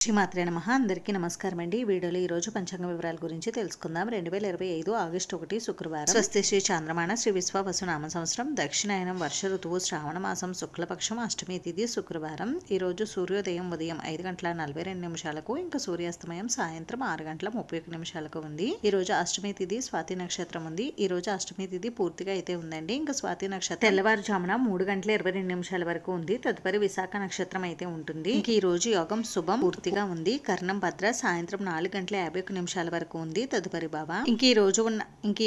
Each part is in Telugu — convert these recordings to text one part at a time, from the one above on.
శ్రీమాత్రే నమః. అందరికీ నమస్కారం అండి. ఈ వీడియోలో ఈరోజు పంచాంగ వివరాల గురించి తెలుసుకుందాం. 2025 ఆగస్టు 1 శుక్రవారం. స్వస్తి శ్రీ చాంద్రమాన శ్రీ విశ్వావసు నామ సంవత్సరం దక్షిణాయనం వర్ష ఋతువు శ్రావణ మాసం శుక్లపక్షం అష్టమి తిథి శుక్రవారం. ఈరోజు సూర్యోదయం ఉదయం 5:42 ఇంకా సూర్యాస్తమయం సాయంత్రం 6:31 ఉంది. ఈరోజు అష్టమి తిథి స్వాతి నక్షత్రం ఉంది. ఈరోజు అష్టమి తిథి పూర్తిగా అయితే ఉందండి. ఇంకా స్వాతి నక్షత్రం తెల్లవారుజామున 3:22 వరకు ఉంది. తదుపరి విశాఖ నక్షత్రం అయితే ఉంటుంది. ఇంక ఈ రోజు యోగం శుభం పూర్తిగా ఉంది. కర్ణం భద్ర సాయంత్రం 4:51 వరకు ఉంది. తదుపరి బాబా. ఇంక ఈ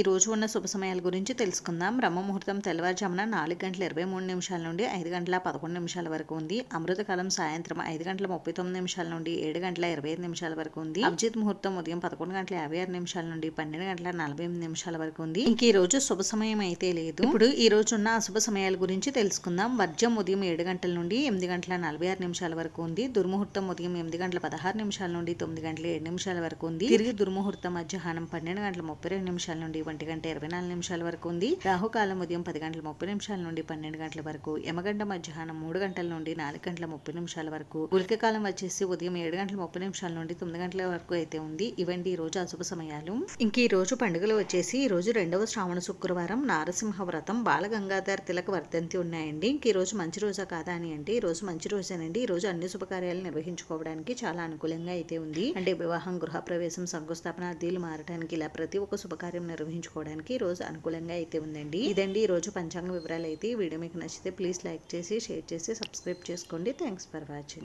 రోజు ఉన్న శుభ సమయాల గురించి తెలుసుకుందాం. బ్రహ్మ ముహూర్తం తెల్లవారుజామున 4:23 నుండి 5:11 వరకు ఉంది. అమృతకాలం సాయంత్రం 5:39 నుండి 7:25 వరకు ఉంది. అభిజిత్ ముహూర్తం ఉదయం 11:56 నుండి 12:48 వరకు ఉంది. ఇంక ఈ రోజు శుభ సమయం అయితే లేదు. ఇప్పుడు ఈ రోజు ఉన్న అశుభ సమయాల గురించి తెలుసుకుందాం. వర్జం ఉదయం 7 గంటల నుండి 8:46 వరకు ఉంది. దుర్ముహూర్తం ఉదయం 8:16 నుండి 9:07 వరకు ఉంది. తిరిగి దుర్ముహూర్తం మధ్యాహ్నం 12:32 నుండి 1:24 వరకు ఉంది. రాహుకాలం ఉదయం 10:30 నుండి 12 వరకు. యమగండ మధ్యాహ్నం 3 గంటల నుండి 4:30 వరకు. గుళికకాలం వచ్చేసి ఉదయం 7:30 నుండి 9 వరకు అయితే ఉంది. ఇవండి ఈ రోజు అశుభ సమయాలు. ఇంక ఈ రోజు పండుగలు వచ్చేసి ఈ రోజు 2వ శ్రావణ శుక్రవారం, నారసింహ వ్రతం, బాలగంగాధర్ తిలక్ వర్ధంతి ఉన్నాయండి. ఇంక ఈ రోజు మంచి రోజా కాదా అని అంటే ఈ రోజు మంచి రోజేనండి. ఈ రోజు అన్ని శుభకార్యాలు నిర్వహించుకోవడానికి చాలా అనుకూలంగా అయితే ఉంది. అంటే వివాహం, గృహప్రవేశం, శంకుస్థాపన, అద్దీలు మారడానికి ఇలా ప్రతి ఒక్క శుభకార్యం నిర్వహించుకోవడానికి ఈ రోజు అనుకూలంగా అయితే ఉందండి. ఇదండి ఈ రోజు పంచాంగ వివరాలు అయితే. ఈ వీడియో మీకు నచ్చితే ప్లీజ్ లైక్ చేసి, షేర్ చేసి, సబ్స్క్రైబ్ చేసుకోండి. Thanks for watching.